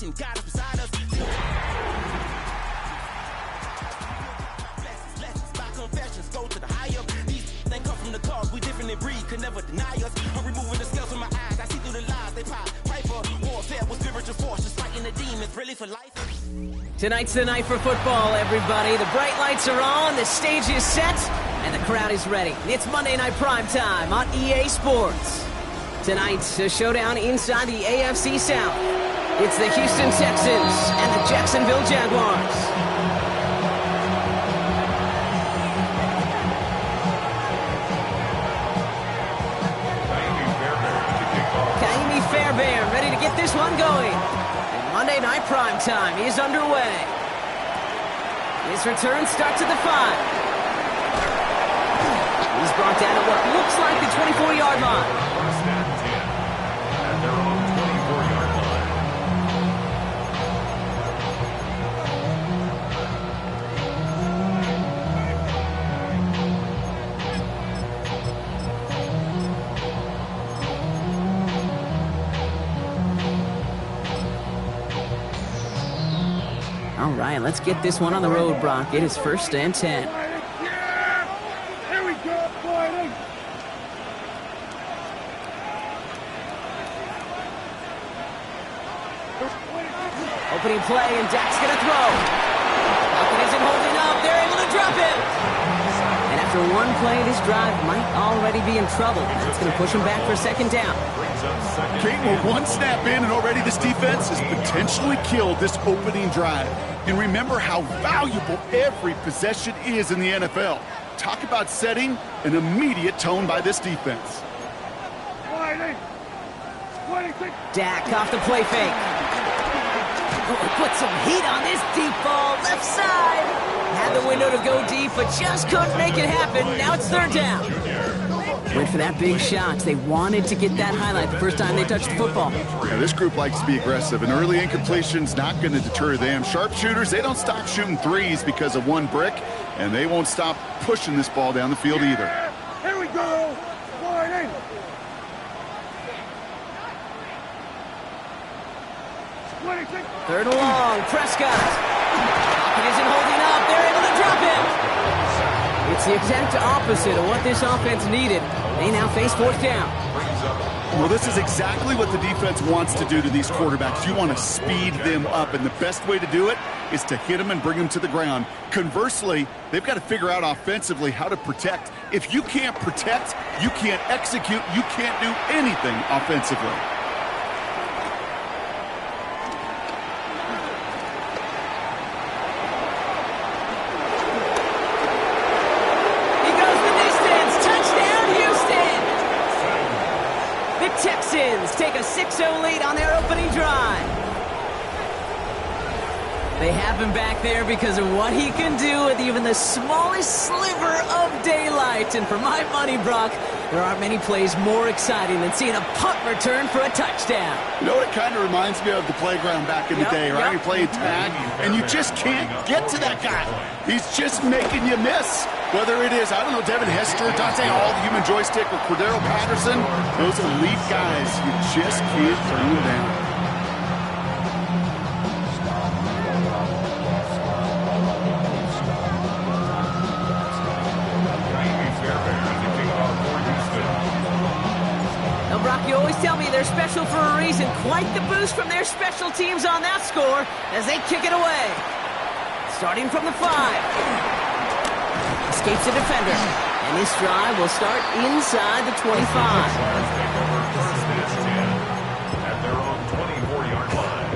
protection, God is beside us. Blessings by confessions, go to the higher. These things come from the cause, we different in breed, could never deny us. I'm removing the scales from my eyes, I see through the lies they pop. Piper, warfare with spiritual forces, fighting the demons, really for life. Tonight's the night for football, everybody. The bright lights are on, the stage is set, and the crowd is ready. It's Monday Night Prime Time on EA Sports. Tonight, a showdown inside the AFC South. It's the Houston Texans and the Jacksonville Jaguars. Kaimi Fairbairn ready to get this one going. Monday Night Prime Time is underway. His return starts at the 5. He's brought down at what looks like the 24-yard line. First and 10 at their own 24-yard line. All right, let's get this one on the road, Brock. It is first and 10. Here we go, fighting. Opening play, and Dak's going to throw. Falcon isn't holding up. They're able to drop it. And after one play, this drive might already be in trouble. That's going to push him back for second down. Kate, we're one snap in, and already this defense has potentially killed this opening drive. And remember how valuable every possession is in the NFL. Talk about setting an immediate tone by this defense. Dak off the play fake. Oh, put some heat on this deep ball, left side. Had the window to go deep, but just couldn't make it happen. Now it's third down. Went for that big shot. They wanted to get that highlight the first time they touched the football. Yeah, this group likes to be aggressive, and early incompletion's not going to deter them. Sharpshooters, they don't stop shooting threes because of one brick, and they won't stop pushing this ball down the field either. Here we go. Fighting. Third and long, Prescott. It isn't holding up. They're able to drop it. It's the exact opposite of what this offense needed. They now face fourth down. Well, this is exactly what the defense wants to do to these quarterbacks. You want to speed them up, and the best way to do it is to hit them and bring them to the ground. Conversely, they've got to figure out offensively how to protect. If you can't protect, you can't execute, you can't do anything offensively. Texans take a 6-0 lead on their opening drive. They have him back there because of what he can do with even the smallest sliver of daylight. And for my money, Brock, there aren't many plays more exciting than seeing a punt return for a touchdown. You know what it kind of reminds me of? The playground back in the day, right? You play tag, and you just can't get to that guy. He's just making you miss. Whether it is, I don't know, Devin Hester, Dante Hall, the human joystick, or Cordero Patterson, those elite guys, you just can't turn them down. Now, Brock, you always tell me they're special for a reason. Quite the boost from their special teams on that score as they kick it away. Starting from the 5. Escapes the defender. And this drive will start inside the 25. At their own 24-yard line.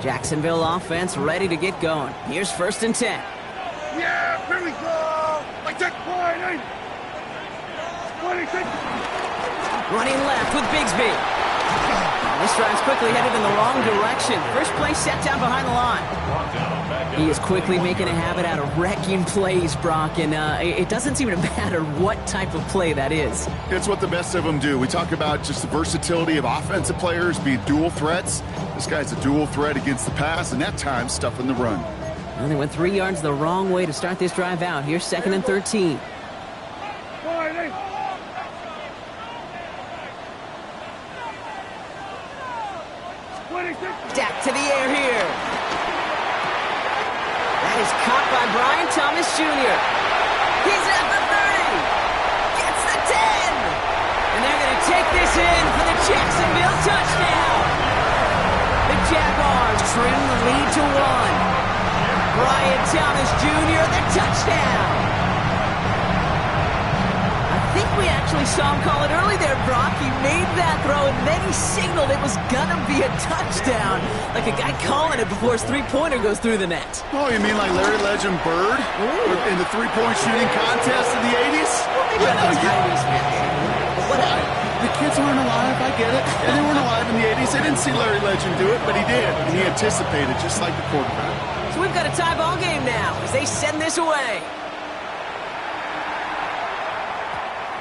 Jacksonville offense ready to get going. Here's first and 10. Yeah, here we go. Like that Friday. Running left with Bigsby. This drive's quickly headed in the wrong direction. First play set down behind the line. He is quickly making a habit out of wrecking plays, Brock, and it doesn't seem to matter what type of play that is. It's what the best of them do. We talk about just the versatility of offensive players being dual threats. This guy's a dual threat against the pass, and that time stuffing the run. And they went 3 yards the wrong way to start this drive out. Here's second and 13. Deck to the air here. That is caught by Brian Thomas Jr. He's at the 30. Gets the 10. And they're going to take this in for the Jacksonville touchdown. The Jaguars trim the lead to 1. Brian Thomas Jr., the touchdown. I think we actually saw him call it early there, Brock. He made that throw, and then he signaled it was going to be a touchdown. Like a guy calling it before his three-pointer goes through the net. Oh, you mean like Larry Legend Bird? Ooh. In the three-point shooting contest in the 80s? Well, maybe in those 90s, man. Whatever. The kids aren't alive, I get it. And they weren't alive in the 80s. They didn't see Larry Legend do it, but he did. And he anticipated, just like the quarterback. So we've got a tie ball game now as they send this away.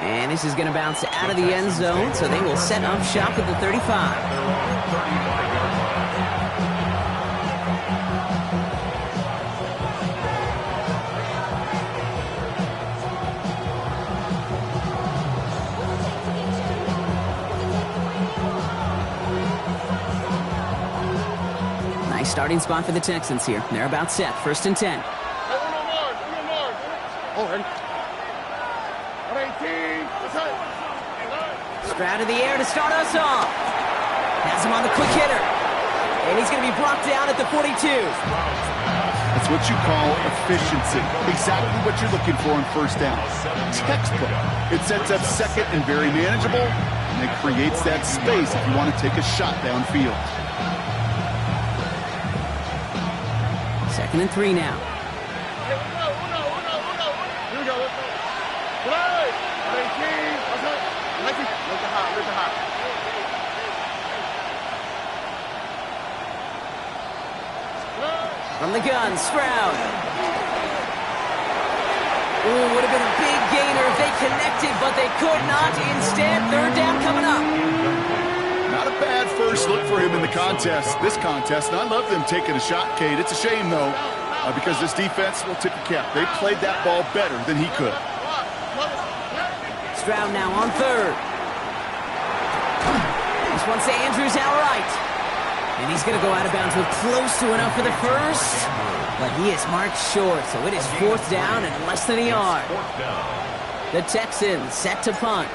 And this is going to bounce out of the end zone, so they will set up shop at the 35. Nice starting spot for the Texans here. They're about set. 1st and 10. Stroud in the air to start us off. Has him on the quick hitter. And he's going to be brought down at the 42. That's what you call efficiency. Exactly what you're looking for on 1st down. Textbook. It sets up 2nd and very manageable, and it creates that space if you want to take a shot downfield. 2nd and 3 now. From the gun, Stroud. Ooh, would have been a big gainer if they connected, but they could not. Instead, 3rd down coming up. Not a bad first look for him in the this contest. And I love them taking a shot, Kate. It's a shame, though, because this defense will tip a cap. They played that ball better than he could. Stroud now on 3rd. This one's to Andrews outright. And he's going to go out of bounds with close to enough for the first. But he is marked short, so it is 4th down and less than a yard. The Texans set to punt.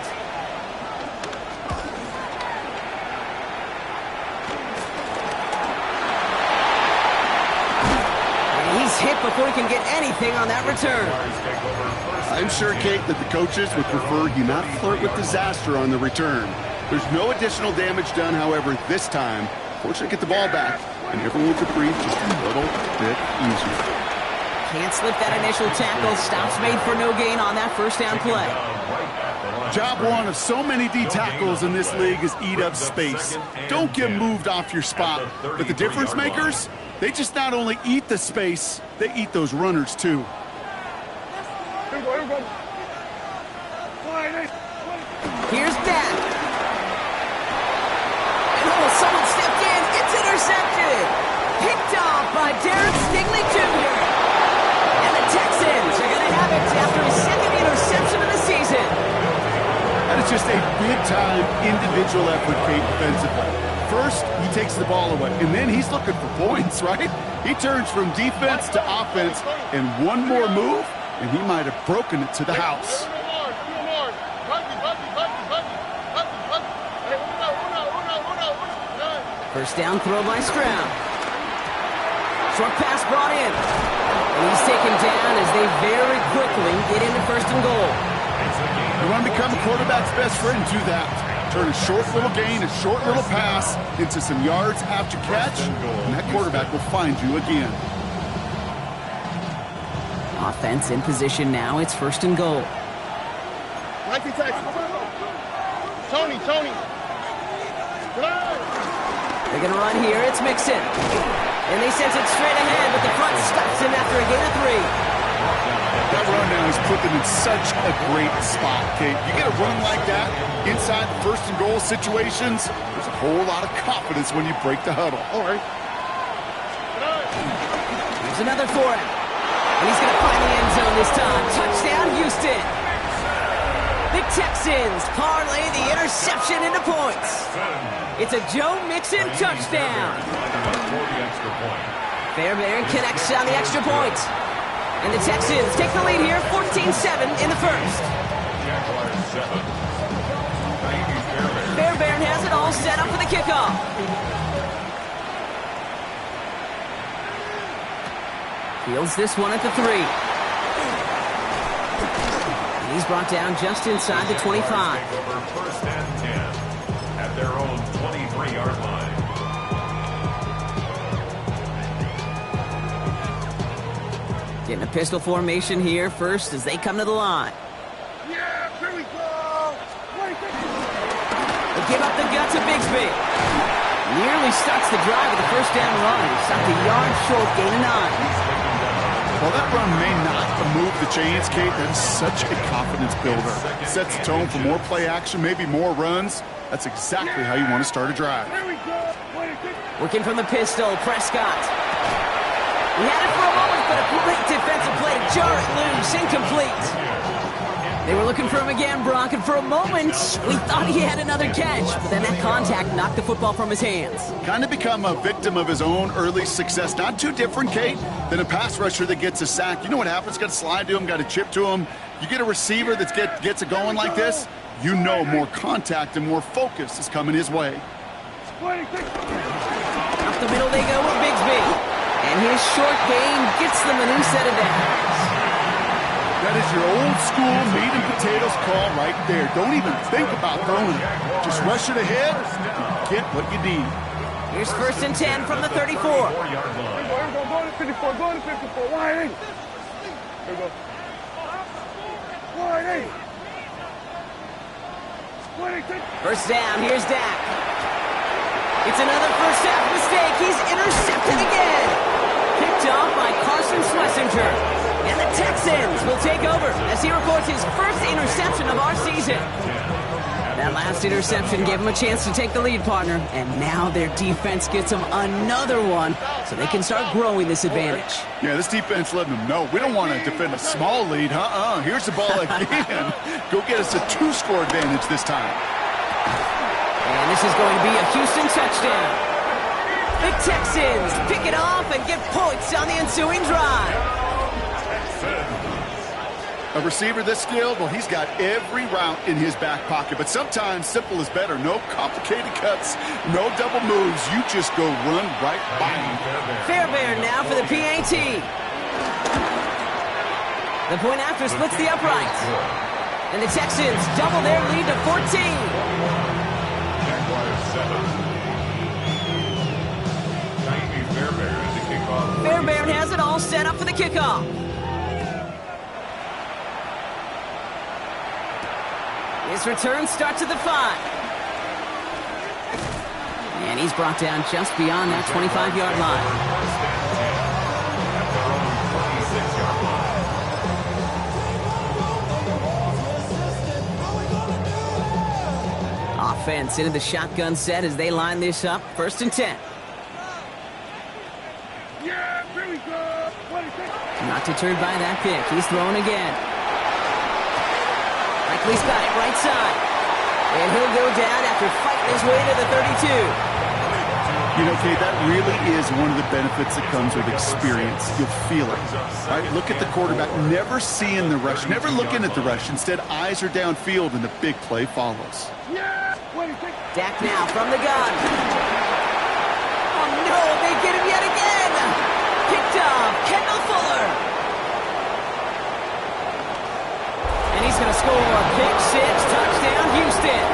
And he's hit before he can get anything on that return. I'm sure, Kate, that the coaches would prefer he not flirt with disaster on the return. There's no additional damage done, however, this time. Fortunately, get the ball back, and everyone could breathe just a little bit easier. Can't slip that initial tackle. Stops made for no gain on that 1st down play. Job 1 of so many D tackles in this league is eat up space. Don't get moved off your spot. But the difference makers, they just not only eat the space, they eat those runners too. Here's Dak. Someone stepped in. It's intercepted. Picked off by Derek Stingley Jr. And the Texans are going to have it after his 2nd interception of the season. That is just a big-time individual effort, Kate, defensively. First, he takes the ball away, and then he's looking for points, right? He turns from defense to offense, and one more move, and he might have broken it to the house. 1st down throw by Stroud. Short pass brought in. And he's taken down as they very quickly get into 1st and goal. You want to become a quarterback's best friend, do that. Turn a short little gain, a short little pass into some yards after catch, and that quarterback will find you again. Offense in position now. It's 1st and goal. Tony. They're going to run here. It's Mixon. And they send it straight ahead, but the front stops him after a gain of 3. That run now has put them in such a great spot, Kate. You get a run like that inside the 1st and goal situations, there's a whole lot of confidence when you break the huddle. All right. Here's another for him. And he's going to find the end zone this time. Touchdown, Houston. The Texans parlay the interception into points. It's a Joe Mixon touchdown. Fairbairn connects on the extra point. And the Texans take the lead here, 14-7 in the first. Fairbairn has it all set up for the kickoff. Fields this one at the 3. And he's brought down just inside the 25. Over first and 10 at their own 23-yard line. Getting a pistol formation here first as they come to the line. Yeah, here we go. They give up the guts of Bigsby. Nearly starts the drive with the first down run. Stopped a yard short, gain of 9. Well, that run may not move the chains, Kate. That's such a confidence builder. Sets the tone for more play action, maybe more runs. That's exactly how you want to start a drive. Here we go. Working from the pistol, Prescott. He had it for a moment, but a great defensive play to jar it loose. Incomplete. They were looking for him again, Brock, and for a moment, we thought he had another catch. But then that contact knocked the football from his hands. Kind of become a victim of his own early success. Not too different, Kate, than a pass rusher that gets a sack. You know what happens? Got to slide to him, got to chip to him. You get a receiver that gets it going like this, you know more contact and more focus is coming his way. Up the middle they go with Bigsby. And his short gain gets them a new set of downs. That is your old school meat and potatoes call right there. Don't even think about throwing it. Just rush it ahead and get what you need. Here's first and 10 from the 34. Go to 54, go to 54. Wide 8. Here we go. Wide 8. First down, here's Dak. It's another first half mistake. He's intercepted again. Picked off by Carson Schlesinger. And the Texans will take over as he records his first interception of our season. That last interception gave him a chance to take the lead, partner. And now their defense gets them another one so they can start growing this advantage. Yeah, this defense letting them know. We don't want to defend a small lead. Here's the ball again. Go get us a 2-score advantage this time. And this is going to be a Houston touchdown. The Texans pick it off and get points on the ensuing drive. A receiver this skilled, well, he's got every route in his back pocket. But sometimes simple is better. No complicated cuts, no double moves. You just go run right by him. Fairbairn now for the PAT. The point after splits the uprights. And the Texans double their lead to 14. Fairbairn has it all set up for the kickoff. His return starts at the 5. And he's brought down just beyond that 25-yard line. Offense into the shotgun set as they line this up. First and 10. Yeah, here we go. Not deterred by that pick. He's throwing again. He's got it right side. And he'll go down after fighting his way to the 32. You know, Kate, that really is one of the benefits that comes with experience. You'll feel it. Right? Look at the quarterback. Never seeing the rush. Never looking at the rush. Instead, eyes are downfield, and the big play follows. Dak now from the gun. Oh, no. They get him yet again. Picked off. Kendall Fuller. And he's going to score a pick six, touchdown, Houston.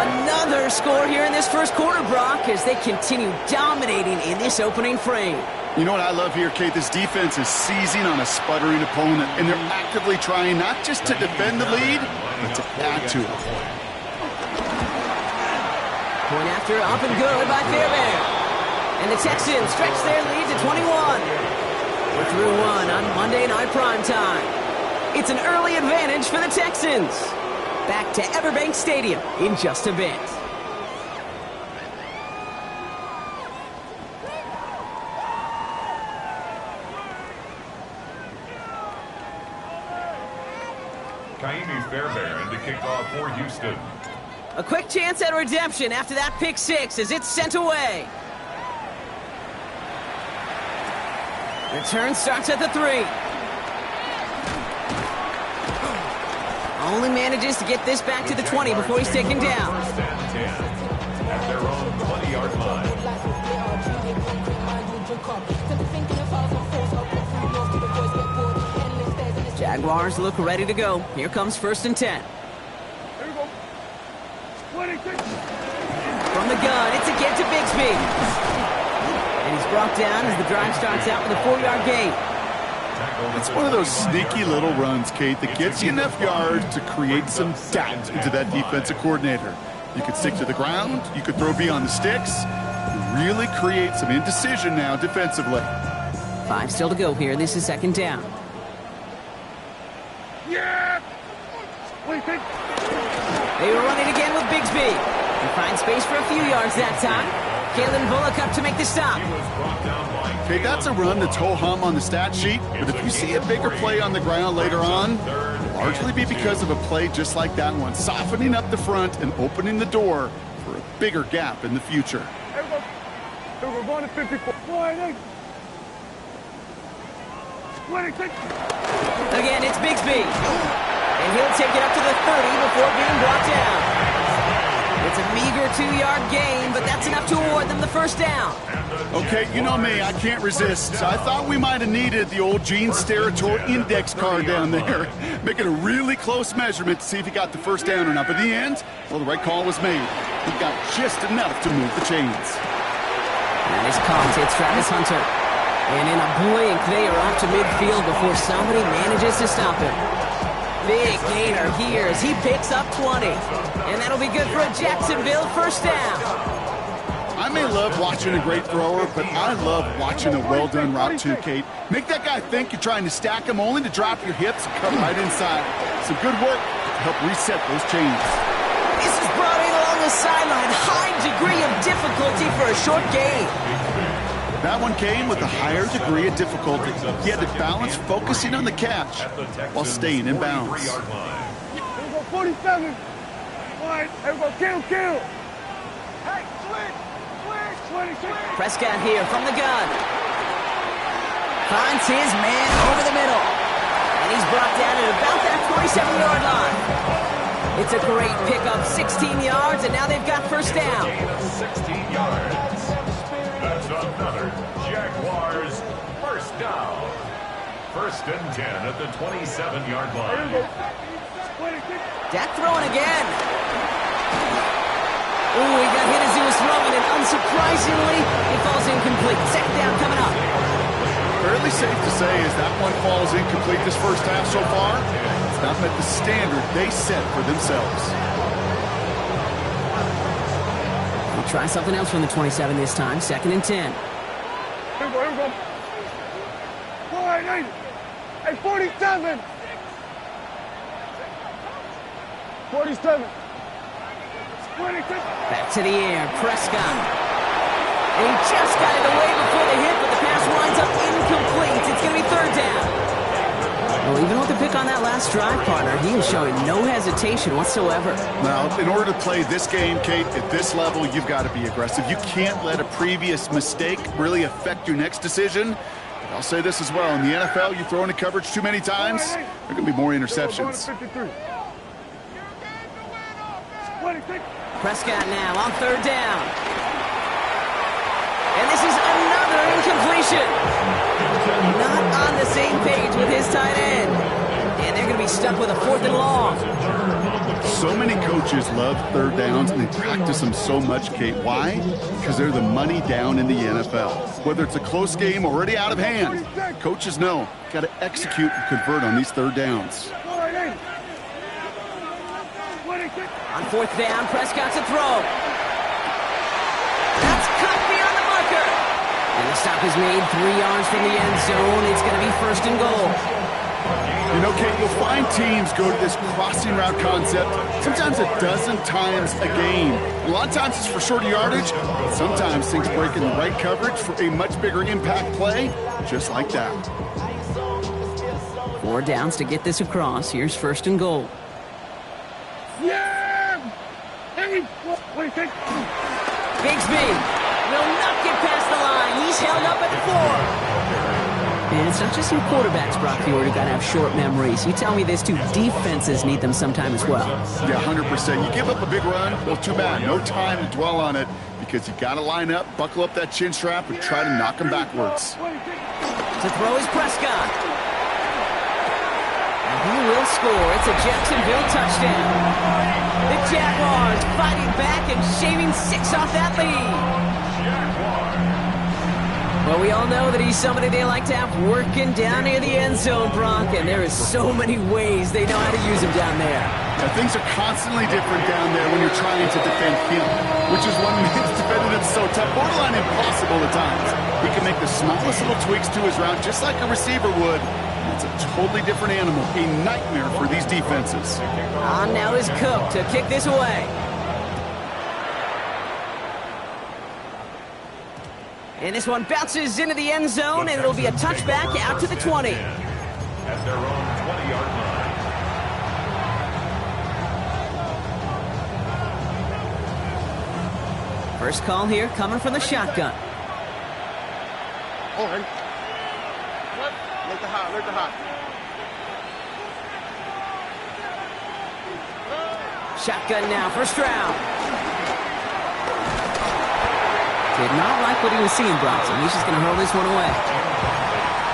Another score here in this first quarter, Brock, as they continue dominating in this opening frame. You know what I love here, Kate? This defense is seizing on a sputtering opponent, and they're actively trying not just to defend the lead, but to add to it. Point after, up and good by Fairbairn. And the Texans stretch their lead to 21. We're through one on Monday Night Primetime. It's an early advantage for the Texans. Back to Everbank Stadium in just a bit. Fairbairn to kick off for Houston. A quick chance at redemption after that pick six as it's sent away. Return starts at the 3. Only manages to get this back to the 20 before he's taken down. First and 10 at their own 20-yard line. Jaguars look ready to go. Here comes first and 10. Here we go. 26. From the gun, it's again to Bigsby. And he's brought down as the drive starts out with a 4-yard gain. It's one of those sneaky little runs, Kate, that gets you enough yards to create some doubt into that defensive coordinator. You could stick to the ground. You could throw beyond the sticks. You really create some indecision now defensively. 5 still to go here. This is second down. Yeah! Wait. They were running again with Bigsby. He finds space for a few yards that time. Kalen Bullock up to make the stop. Okay, that's a run that's ho-hum on the stat sheet, but if you see a bigger play on the ground later on, it'll largely be because of a play just like that one, softening up the front and opening the door for a bigger gap in the future. Here we go. Here we go. Going to 54. 26. Again, it's Bigsby. And he'll take it up to the 30 before being brought down. It's a meager 2-yard gain, but that's enough to award them the first down. Okay, you know me, I can't resist. I thought we might have needed the old Gene Steratore index card down there. Making a really close measurement to see if he got the first down or not. But in the end, well, the right call was made. He got just enough to move the chains. And his caught hits Travis Hunter. And in a blink, they are off to midfield before somebody manages to stop him. Big gainer here as he picks up 20. And that'll be good for a Jacksonville first down. I may love watching a great thrower, but I love watching a well-done route too, Kate. Make that guy think you're trying to stack him only to drop your hips and come right inside. Some good work to help reset those chains. This is brought in along the sideline. High degree of difficulty for a short gain. That one came with a higher degree of difficulty. He had to balance focusing on the catch while staying in bounds. Here we go. 47. All right. Here we go. Kill. Hey, switch. 26. Prescott here from the gun. Finds his man over the middle. And he's brought down at about that 27-yard line. It's a great pickup, 16 yards, and now they've got first down. 16 yards. That's another Jaguars first down. First and 10 at the 27-yard line. Dak throwing again. Ooh, he got hit as he was throwing, and unsurprisingly, it falls incomplete. Second down coming up. Fairly safe to say as that one falls incomplete this first half so far, it's not met the standard they set for themselves. We'll try something else from the 27 this time. Second and 10. Here we go. All right, hey, 47. 47. 26. Back to the air, Prescott. And he just got it away before the hit, but the pass winds up incomplete. It's going to be third down. Well, even with the pick on that last drive, partner, he is showing no hesitation whatsoever. Now, in order to play this game, Kate, at this level, you've got to be aggressive. You can't let a previous mistake really affect your next decision. But I'll say this as well. In the NFL, you throw into coverage too many times, there are going to be more interceptions. Prescott now on third down. And this is another incompletion. Not on the same page with his tight end. And they're going to be stuck with a fourth and long. So many coaches love third downs, and they practice them so much, Kate. Why? Because they're the money down in the NFL. Whether it's a close game already out of hand, coaches know got to execute and convert on these third downs. On fourth down, Prescott's a throw. That's cut beyond the marker. And the stop is made 3 yards from the end zone. It's going to be first and goal. You know, Kate, you'll find teams go to this crossing route concept sometimes a dozen times a game. A lot of times it's for shorter yardage, but sometimes things break in the right coverage for a much bigger impact play, just like that. 4 downs to get this across. Here's 1st and goal. Yeah! Hey! What do you think? Bigsby will not get past the line. He's held up at the 4. And it's not just some quarterbacks, Brock Ford, who got to have short memories. You tell me this too, defenses need them sometime as well. Yeah, 100%. You give up a big run, well, too bad. No time to dwell on it because you got to line up, buckle up that chin strap, and try to knock them backwards. To throw is Prescott. And he will score. It's a Jacksonville touchdown. The Jaguars fighting back and shaving 6 off that lead. Well, we all know that he's somebody they like to have working down near the end zone, Brock, and there is so many ways they know how to use him down there. Now, things are constantly different down there when you're trying to defend him, which is what makes defending him so tough, borderline impossible at times. He can make the smallest little tweaks to his route just like a receiver would. It's a totally different animal, a nightmare for these defenses. On now is Cook to kick this away. And this one bounces into the end zone, and it'll be a touchback out to the 20. At their own 20-yard line. First call here coming from the shotgun. Oh, hey. Let the hot, let the hot. Shotgun now, first round. Did not like what he was seeing, Bronson. He's just going to hurl this one away.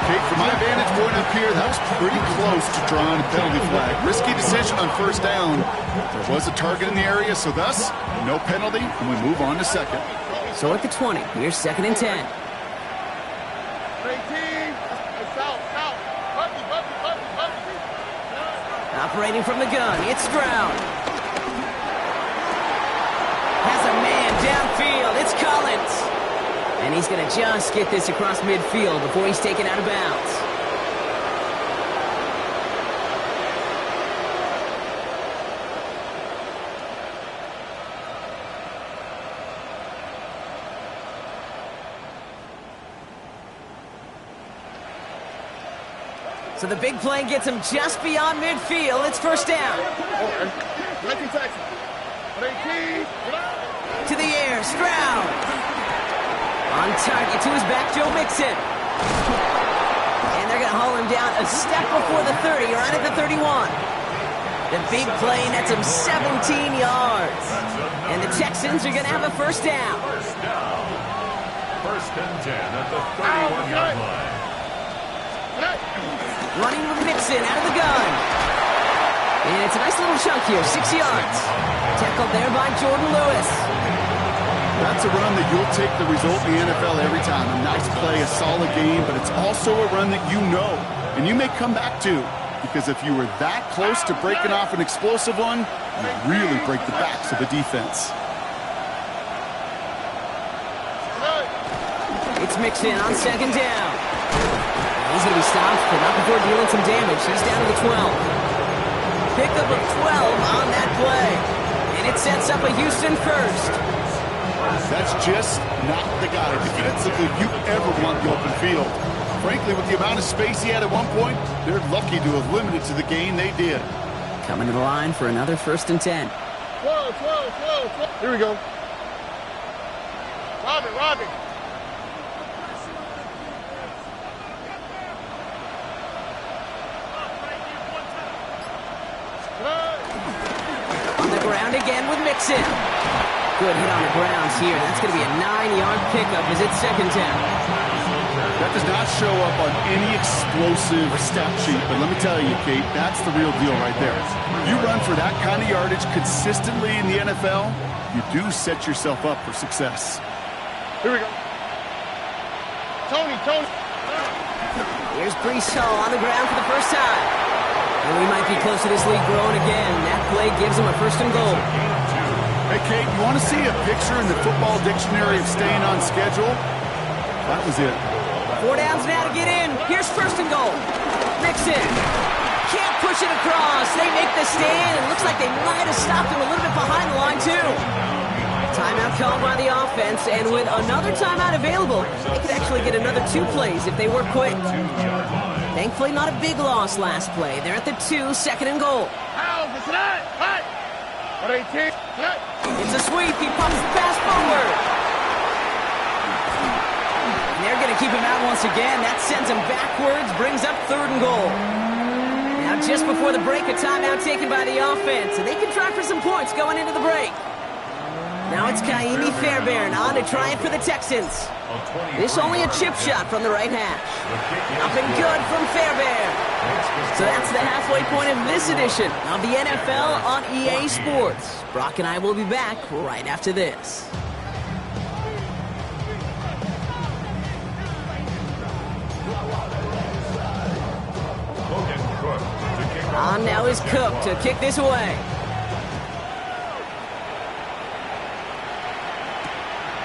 Kate, from my vantage point up here, that was pretty close to drawing a penalty flag. Risky decision on first down. There was a target in the area, so thus, no penalty, and we move on to second. So at the 20, here's 2nd and 10. Operating from the gun, it's Stroud. Has a man downfield, it's Collins. And he's going to just get this across midfield before he's taken out of bounds. So the big play gets him just beyond midfield. It's first down. To the air, Stroud. On target to his back, Joe Mixon. And they're going to haul him down a step before the 30, right at the 31. The big play nets him 17 yards. And the Texans are going to have a first down. First and 10 at the 31-yard line. Running with Mixon out of the gun. And it's a nice little chunk here, 6 yards. Tackled there by Jordan Lewis. That's a run that you'll take the result in the NFL every time. A nice play, a solid game, but it's also a run that you know, and you may come back to, because if you were that close to breaking off an explosive one, you really break the backs of the defense. It's Mixon on 2nd down. He's going to be stopped, but not before dealing some damage. He's down to the 12. Pickup of 12 on that play. And it sets up a Houston first. That's just not the guy defensively you ever want the open field. Frankly, with the amount of space he had at one point, they're lucky to have limited to the gain they did. Coming to the line for another 1st and 10. 12. Here we go. Robbie. On the ground again with Mixon. Good hit on the grounds here. That's going to be a 9-yard pickup as it's 2nd down. That does not show up on any explosive stat sheet, but let me tell you, Kate, that's the real deal right there. You run for that kind of yardage consistently in the NFL, you do set yourself up for success. Here we go. Tony. Here's Brees Hall on the ground for the first time. And we might be close to this league growing again. That play gives him a 1st and goal. Hey, Kate, you want to see a picture in the football dictionary of staying on schedule? That was it. 4 downs now to get in. Here's 1st and goal. Mixon can't push it across. They make the stand. It looks like they might have stopped him a little bit behind the line, too. Timeout called by the offense, and with another timeout available, they could actually get another 2 plays if they work quick. Thankfully, not a big loss last play. They're at the 2, second and goal. It's a sweep. He pumps the pass forward. And they're going to keep him out once again. That sends him backwards, brings up third and goal. Now, just before the break, a timeout taken by the offense, and they can try for some points going into the break. Now it's Kaimi Fairbairn on to try it for the Texans. This only a chip shot from the right hash. Up and good from Fairbairn. So that's the halfway point of this edition of the NFL on EA Sports. Brock and I will be back right after this. On now is Cook to kick this away.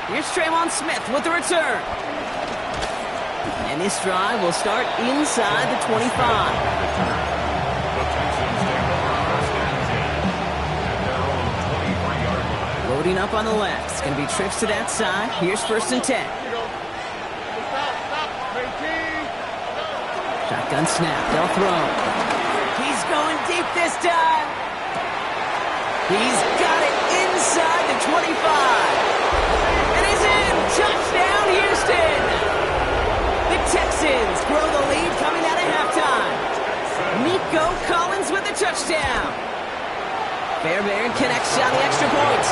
Here's Traymon Smith with the return. And this drive will start inside the 25. Loading up on the left. It's going to be trips to that side. Here's 1st and 10. Shotgun snap. They'll throw. He's going deep this time. He's got it inside the 25. Touchdown, Houston! The Texans grow the lead coming out of halftime. Nico Collins with the touchdown. Fairbairn connects on the extra point.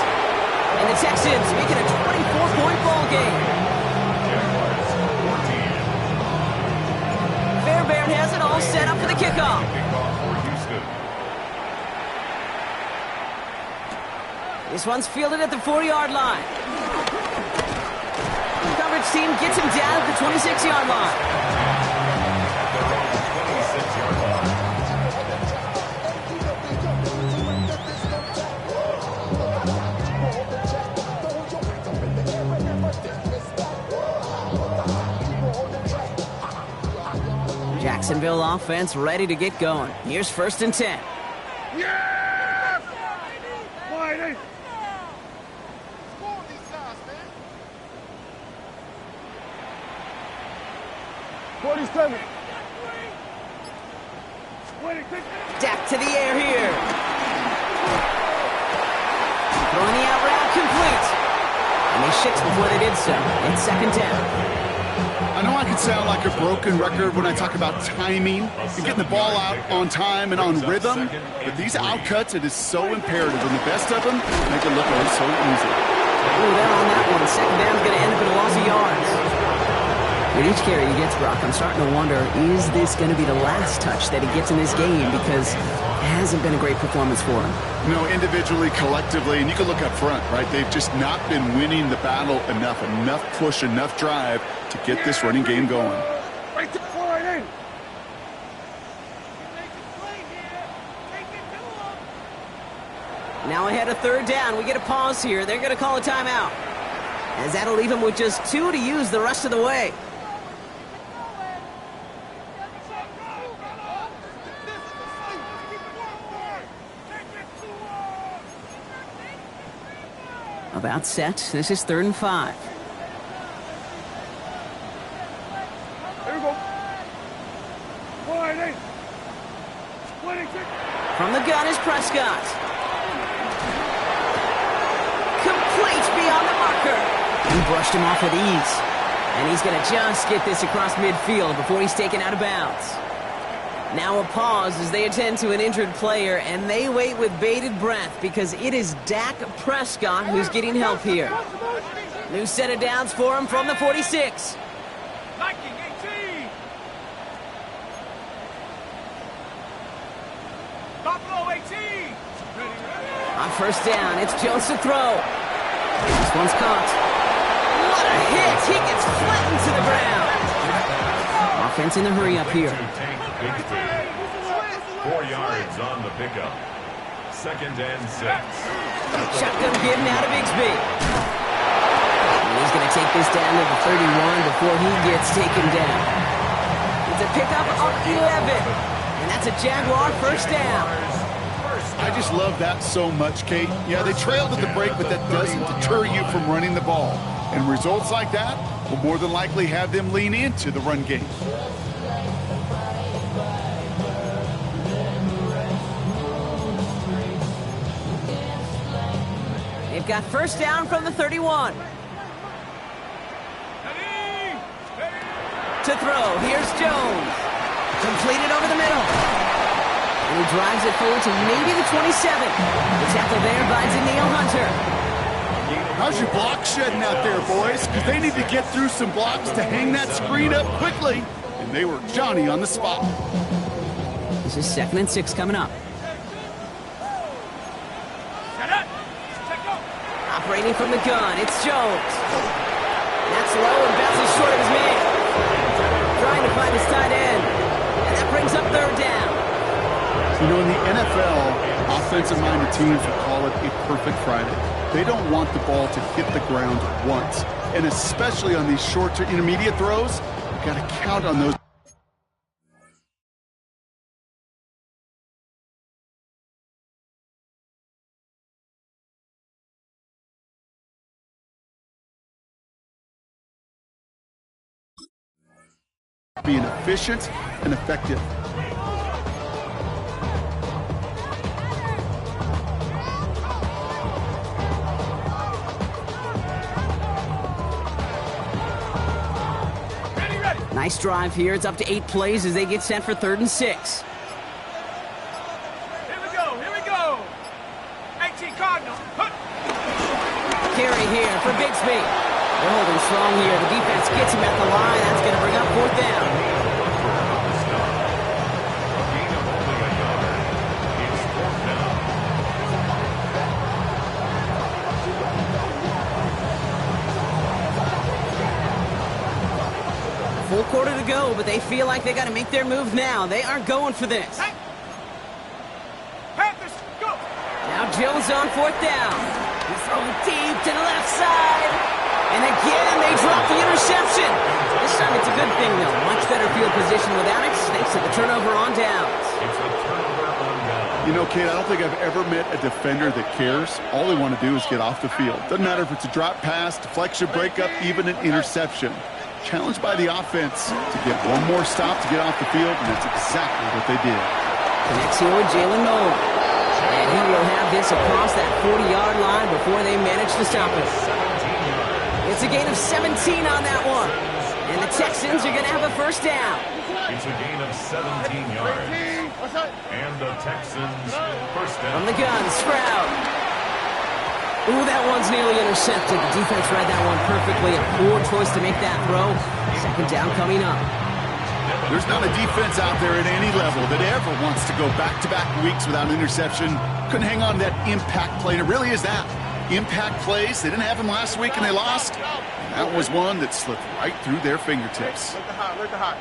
And the Texans make it a 24-point ball game. Fairbairn has it all set up for the kickoff. This one's fielded at the 4-yard line. Coverage team gets him down at the 26-yard line. Jacksonville offense ready to get going. Here's 1st and 10. Yes! Fighting! 47. Dak to the air here. Throwing the out route complete. And they shifts before they did so. It's 2nd down. I know I can sound like a broken record when I talk about timing and getting the ball out on time and on rhythm, but these outcuts, it is so imperative, and the best of them make it look so easy. Ooh, they're on that one. 2nd down's going to end up in a loss of yards. With each carry he gets, Brock, I'm starting to wonder, is this going to be the last touch that he gets in this game? Because it hasn't been a great performance for him. No, individually, collectively, and you can look up front, right? They've just not been winning the battle enough push, enough drive to get this running game going. Now ahead of 3rd down, we get a pause here. They're going to call a timeout, as that'll leave him with just 2 to use the rest of the way. About set. This is 3rd and 5. Here we go. From the gun is Prescott. Complete beyond the marker. He brushed him off with ease. And he's going to just get this across midfield before he's taken out of bounds. Now a pause as they attend to an injured player, and they wait with bated breath because it is Dak Prescott who's getting help here. New set of downs for him from the 46. On 1st down, it's Jones to throw. This one's caught. What a hit! He gets flattened to the ground. Offense in the hurry up here. 4 yards on the pickup. 2nd and 6. Shotgun give now to Bigsby. And he's going to take this down to the 31 before he gets taken down. It's a pickup of 11. And that's a Jaguar 1st down. I just love that so much, Kate. Yeah, they trailed at the break, but that doesn't deter you from running the ball. And results like that will more than likely have them lean into the run game. They've got first down from the 31. To throw, here's Jones. Completed over the middle. And he drives it forward to maybe the 27. The tackle there by Daniil Hunter. How's your block shedding out there, boys? Because they need to get through some blocks to hang that screen up quickly. And they were Johnny on the spot. This is 2nd and 6 coming up. Operating from the gun, it's Jones. That's low and bounces short of his man. Trying to find his tight end. And that brings up 3rd down. You know, in the NFL, offensive-minded teams would call it a perfect Friday. They don't want the ball to hit the ground once. And especially on these short to intermediate throws, you've got to count on those. Being efficient and effective. Nice drive here. It's up to 8 plays as they get sent for 3rd and 6. Here we go. 18 Cardinals. Carry here for Bigsby. They're holding strong here. The defense gets him at the line. That's going to bring up 4th down. Full quarter to go, but they feel like they got to make their move now. They aren't going for this. Hey. Panthers, go. Now Jones on 4th down. He throws deep to the left side. And again, they drop the interception. This time it's a good thing, though. Much better field position without it, thanks to the turnover on downs. It's a turnover on downs. You know, Kate, I don't think I've ever met a defender that cares. All they want to do is get off the field. Doesn't matter if it's a drop pass, deflection, breakup, even an interception. Challenged by the offense to get one more stop to get off the field, and that's exactly what they did. Connects here with Jalen Nolan. And he will have this across that 40-yard line before they manage to stop it. It's a gain of 17 on that one. And the Texans are going to have a first down. It's a gain of 17 yards. And the Texans first down. From the gun, Stroud. Ooh, that one's nearly intercepted. The defense read that one perfectly. A poor choice to make that throw. 2nd down coming up. There's not a defense out there at any level that ever wants to go back-to-back weeks without an interception. Couldn't hang on to that impact play. And it really is that. Impact plays. They didn't have them last week and they lost. And that was one that slipped right through their fingertips. Let the hot.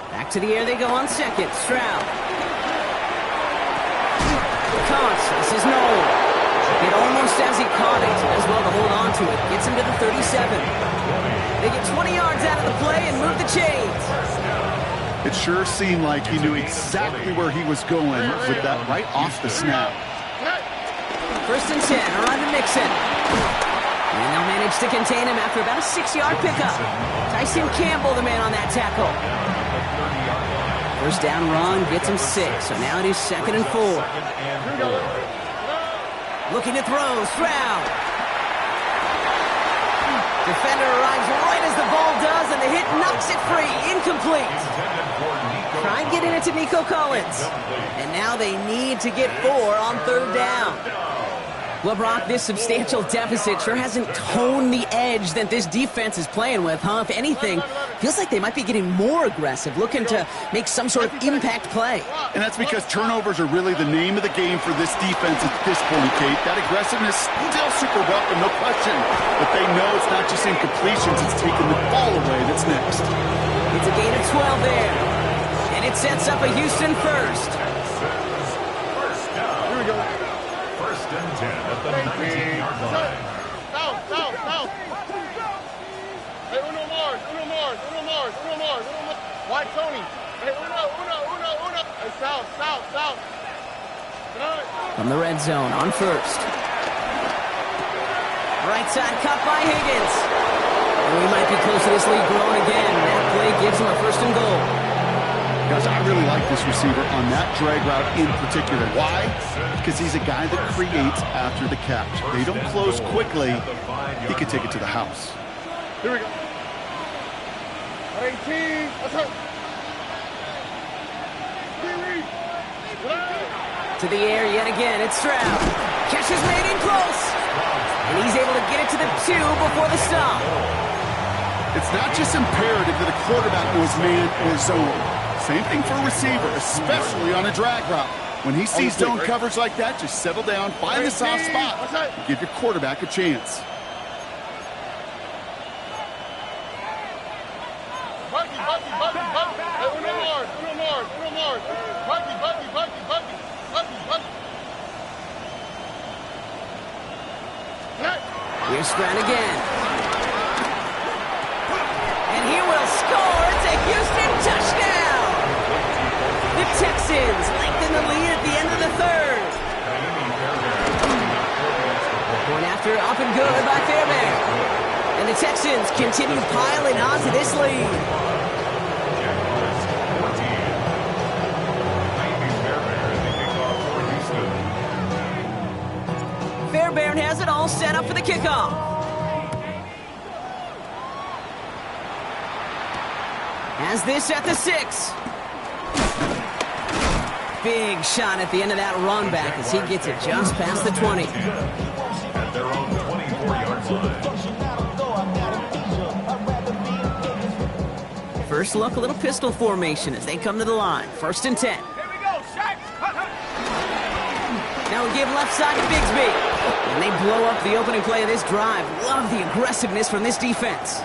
Back to the air they go on 2nd. Stroud. Counts. This is Nolan. It almost as he caught it. As well to hold on to it. Gets him to the 37. They get 20 yards out of the play and move the chains. It sure seemed like he knew exactly where he was going with that right off the snap. 1st and 10 around to Mixon. And they'll manage to contain him after about a 6-yard pickup. Tyson Campbell, the man on that tackle. First down run gets him 6. So now it is 2nd and 4. Looking to throw. Stroud. Defender arrives right as the ball does, and the hit knocks it free. Incomplete. Try and get it into Nico Collins. And now they need to get 4 on 3rd down. Well, Brock, this substantial deficit sure hasn't toned the edge that this defense is playing with, huh? If anything, feels like they might be getting more aggressive, looking to make some sort of impact play. And that's because turnovers are really the name of the game for this defense at this point, Kate. That aggressiveness still super welcome, no question. But they know it's not just incompletions, it's taking the ball away that's next. It's a gain of 12 there. And it sets up a Houston first. First down. 1st and 10 at the 19-yard line. south. Hey, uno Mars. Why Tony? Hey, uno. Hey, south. From the red zone on first. Right side cut by Higgins. And we might be close to this lead growing again. That play gives him a first and goal. Guys, I really like this receiver on that drag route in particular. Why? Because he's a guy that creates after the catch. They don't close quickly. He can take it to the house. Here we go. 18. Let's go. To the air yet again. It's Stroud. Catch is made in close. And he's able to get it to the 2 before the stop. It's not just imperative that a quarterback knows man or zone. Same thing for a receiver, especially on a drag route. When he sees zone coverage like that, just settle down, find the soft spot, and give your quarterback a chance. Bucky. Hey, uno Mars. Bucky. Here's Stroud again. And he will score. It's a Houston touchdown. The Texans lengthen the lead at the end of the third. Going after up and good by Fairbairn. And the Texans continue piling on to this lead. Fairbairn has it all set up for the kickoff. Has this at the 6. Big shot at the end of that run back as he gets it just past the 20. At their own 24-yard line. First look, a little pistol formation as they come to the line. 1st and 10. Here we go, Shaq. Now we give left side to Bigsby. And they blow up the opening play of this drive. Love the aggressiveness from this defense.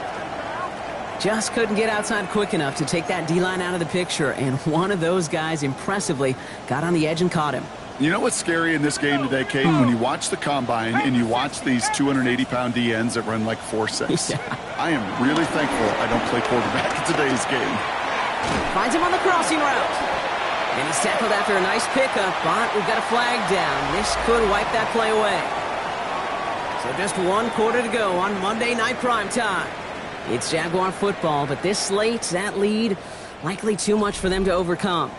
Just couldn't get outside quick enough to take that D-line out of the picture. And one of those guys impressively got on the edge and caught him. You know what's scary in this game today, Kate? When you watch the combine and you watch these 280-pound DNs that run like 4.6. Yeah. I am really thankful I don't play quarterback in today's game. Finds him on the crossing route. And he's tackled after a nice pickup, but we've got a flag down. This could wipe that play away. So just 1 quarter to go on Monday Night Primetime. It's Jaguar football, but this slate, that lead, likely too much for them to overcome.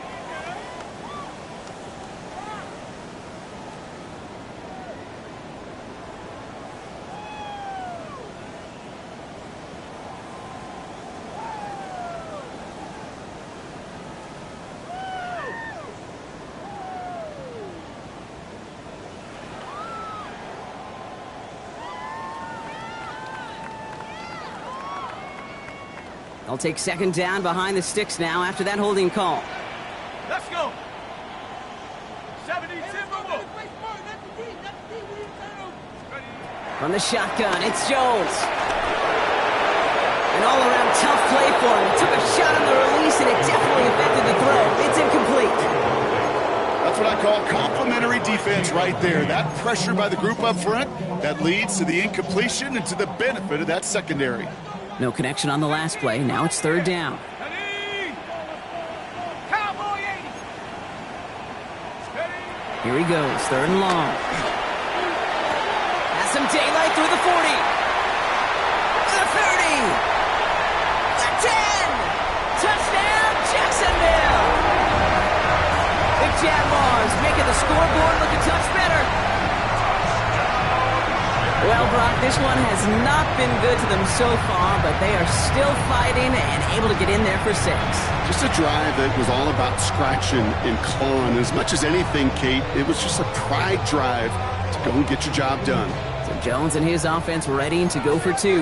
They'll take 2nd down behind the sticks now after that holding call. Let's go. 70, From the shotgun, it's Jones. An all-around tough play for him. He took a shot on the release, and it definitely affected the throw. It's incomplete. That's what I call complimentary defense right there. That pressure by the group up front, that leads to the incompletion and to the benefit of that secondary. No connection on the last play. Now it's 3rd down. Here he goes, 3rd and long. Has some daylight through the 40. The 30. The 10. Touchdown, Jacksonville. The Jaguars making the scoreboard look a touch better. Well, Brock, this one has not been good to them so far, but they are still fighting and able to get in there for 6. Just a drive that was all about scratching and clawing. As much as anything, Kate, it was just a pride drive to go and get your job done. So Jones and his offense ready to go for 2. The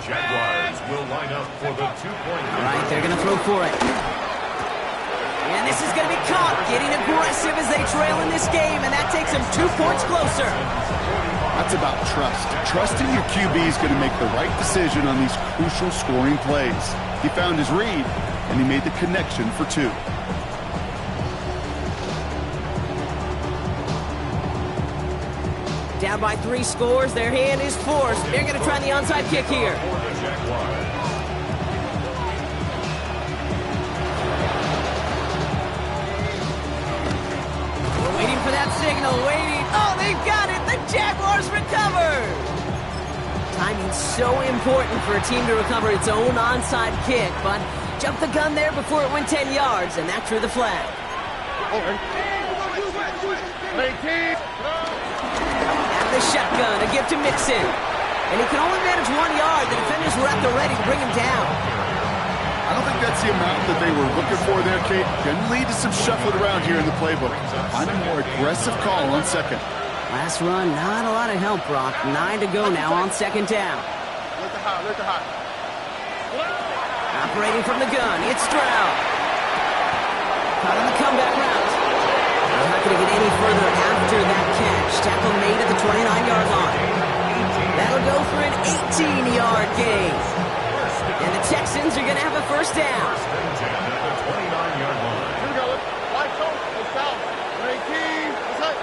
Jaguars will line up for the 2-point. All right, they're going to throw for it. And this is going to be caught, getting aggressive as they trail in this game, and that takes them 2 points closer. That's about trust. Trusting your QB is going to make the right decision on these crucial scoring plays. He found his read, and he made the connection for 2. Down by 3 scores, their hand is forced. They're going to try the onside kick here. We're waiting for that signal, waiting. Oh, they've got it! The Jaguars recovered! Timing's so important for a team to recover its own onside kick, but jumped the gun there before it went 10 yards, and that drew the flag. Out of the shotgun, a give to Mixon. And he can only manage 1 yard. The defenders were at the ready to bring him down. I don't think that's the amount that they were looking for there, Kate. Can lead to some shuffling around here in the playbook. Find a more aggressive call on second. Last run, not a lot of help, Brock. 9 to go now on second down. Operating from the gun, it's Stroud. Caught on the comeback route. Not going to get any further after that catch. Tackle made at the 29-yard line. That'll go for an 18-yard gain. And the Texans are going to have a first down. Here we go. Right toe. It's out. 18. What's up?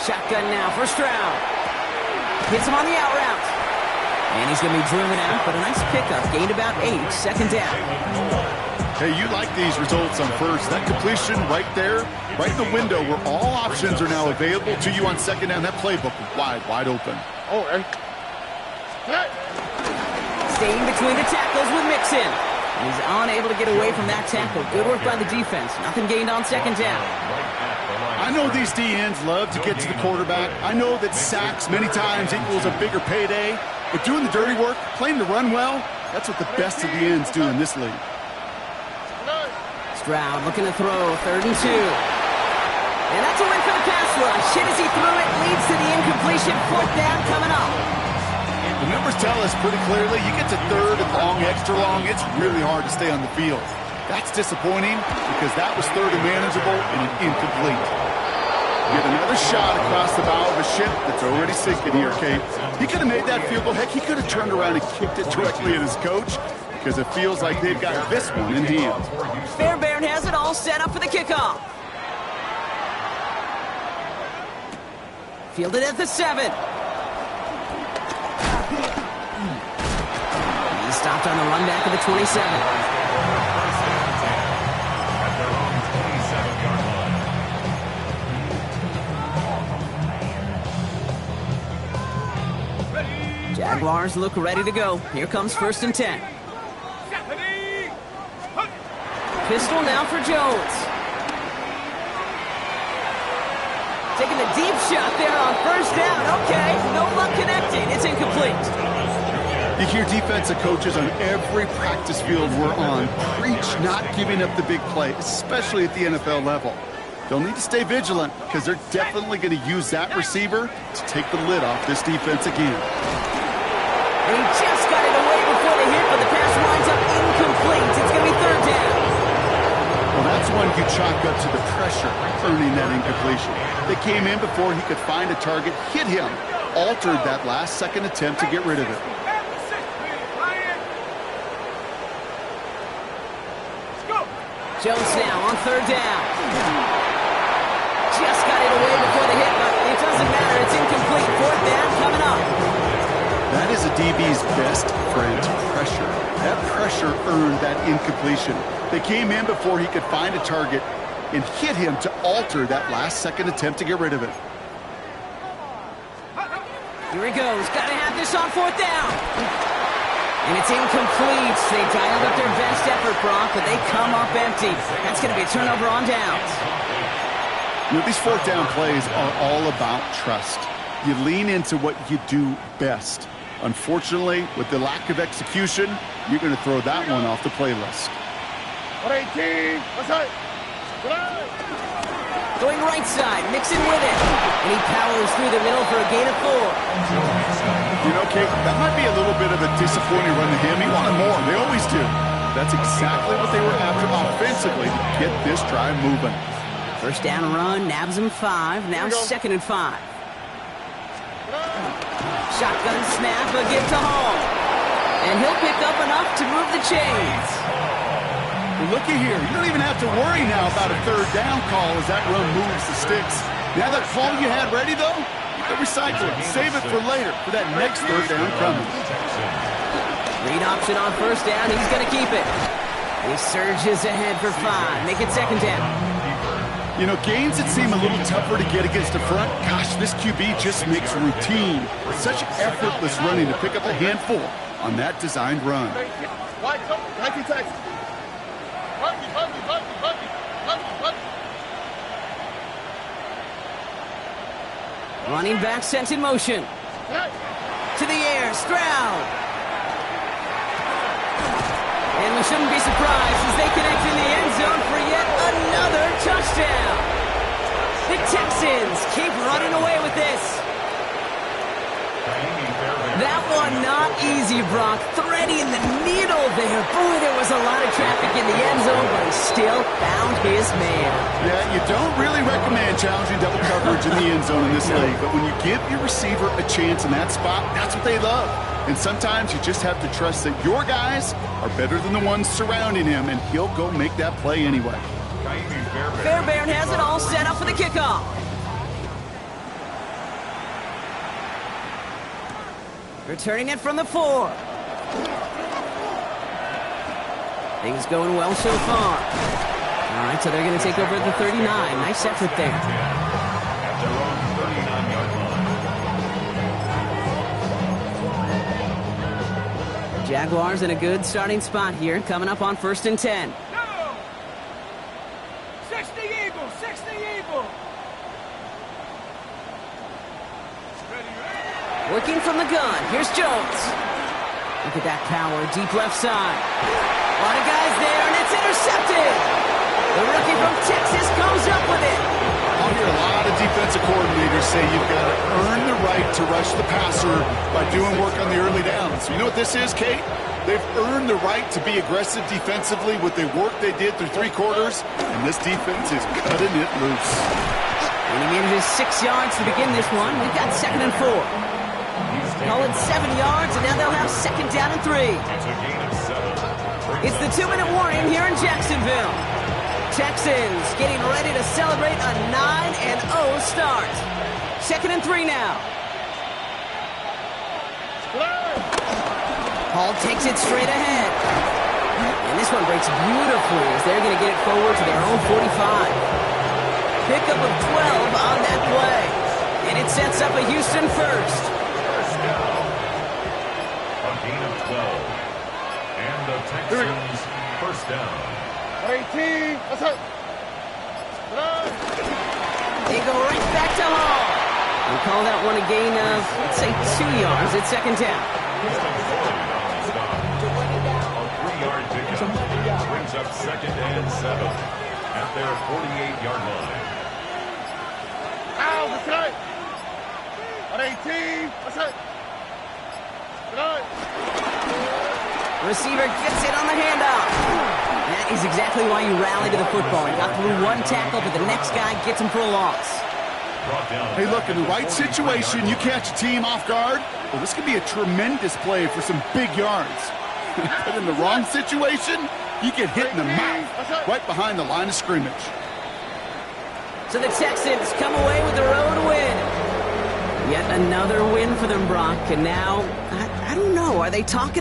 Shotgun now for Stroud. Hits him on the out route. And he's going to be driven out, but a nice pickup. Gained about 8. Second down. Hey, you like these results on first. That completion right there, right in the window where all options are now available to you on second down. That playbook wide open. Oh, hey. Staying between the tackles with Mixon. He's unable to get away from that tackle. Good work by the defense. Nothing gained on second down. I know these DNs love to get to the quarterback. I know that sacks many times equals a bigger payday. But doing the dirty work, playing the run well, that's what the best of the ends do in this league. Stroud looking to throw, 3rd and 2. And that's a win for the pass rush. Hit as he threw it, leads to the incompletion. 4th down coming up. The numbers tell us pretty clearly, you get to 3rd and long, extra long, it's really hard to stay on the field. That's disappointing because that was 3rd and manageable and an incomplete. Get another shot across the bow of a ship that's already sinking here, Kate. He could have made that field goal. Heck, he could have turned around and kicked it directly at his coach, because it feels like they've got this one in hand. Fairbairn has it all set up for the kickoff. Fielded at the 7. He stopped on the run back of the 27. Jaguars look ready to go. Here comes 1st and 10. Pistol now for Jones. Taking the deep shot there on 1st down. Okay, no luck connecting. It's incomplete. You hear defensive coaches on every practice field we're on preach not giving up the big play, especially at the NFL level. They'll need to stay vigilant because they're definitely going to use that receiver to take the lid off this defense again. And he just got it away before the hit, but the pass winds up incomplete. It's going to be 3rd down. Well, that's one you chalk up to the pressure earning that incompletion. They came in before he could find a target, hit him, altered that last-second attempt to get rid of it. Jones now on 3rd down. Just got it away before the hit, but it doesn't matter. It's incomplete. 4th down coming up. That is a DB's best friend, pressure. That pressure earned that incompletion. They came in before he could find a target and hit him to alter that last-second attempt to get rid of it. Here he goes. Got to have this on 4th down. And it's incomplete. They dialed up their best effort, Brock, but they come up empty. That's going to be a turnover on downs. You know, these 4th down plays are all about trust. You lean into what you do best. Unfortunately, with the lack of execution, you're going to throw that one off the playlist. 18. What's up? Going right side, Mixon with it. And he powers through the middle for a gain of 4. You know, Kate, that might be a little bit of a disappointing run to him. He wanted more. They always do. That's exactly what they were after offensively to get this drive moving. 1st down run, nabs him 5. Now 2nd and 5. Shotgun snap, a give to Hall. And he'll pick up enough to move the chains. Well, looky here. You don't even have to worry now about a third down call as that run moves the sticks. Now that ball you had ready, though, you can recycle it. Save it for later for that next third down coming. Read option on first down. He's going to keep it. He surges ahead for 5. Make it second down. You know, games that seem a little tougher to get against the front, gosh, this QB just makes routine. Such effortless running to pick up a handful on that designed run. Running back sent in motion. To the air, Stroud. And we shouldn't be surprised as they connect in the end zone for yet another touchdown. The Texans keep running away with this. That one not easy, Brock. Threading the needle there. Boy, there was a lot of traffic in the end zone, but he still found his man. Yeah, you don't really recommend challenging double coverage in the end zone in this league, but when you give your receiver a chance in that spot, that's what they love. And sometimes you just have to trust that your guys are better than the ones surrounding him, and he'll go make that play anyway. Fairbairn has it all set up for the kickoff. Returning it from the 4. Things going well so far. All right, so they're going to take over at the 39. Nice effort there. At their own 39-yard line. Jaguars in a good starting spot here, coming up on 1st and 10. No! 60 Eagles, 60 Eagles! Working from the gun. Here's Jones. Look at that power. Deep left side. A lot of guys there, and it's intercepted. The rookie from Texas comes up with it. I'll hear a lot of defensive coordinators say you've got to earn the right to rush the passer by doing work on the early downs. You know what this is, Kate? They've earned the right to be aggressive defensively with the work they did through 3 quarters, and this defense is cutting it loose. And he manages 6 yards to begin this one. We've got 2nd and 4. Call it 7 yards, and now they'll have 2nd down and 3. It's a gain of 7. It's the 2-minute warning here in Jacksonville. Texans getting ready to celebrate a 9-0 start. 2nd and 3 now. Hall takes it straight ahead. And this one breaks beautifully as they're going to get it forward to their own 45. Pickup of 12 on that play. And it sets up a Houston first. A gain of 12. And the Texans first down. 18, let's go. They go right back to Hall. We call that one a gain of, let's say, 2 yards at 2nd down. Houston 40 on the stop. A 3-yard pickup brings up 2nd and 7 at their 48-yard line. Out, let's go. 18, let's go. Receiver gets it on the handoff. That is exactly why you rally to the football. He got through one tackle, but the next guy gets him for a loss. Hey, look, in the right situation, you catch a team off guard, well, this could be a tremendous play for some big yards. But in the wrong situation, you get hit in the mouth right behind the line of scrimmage. So the Texans come away with the road win. Yet another win for them, Brock. And now, I don't know, are they talking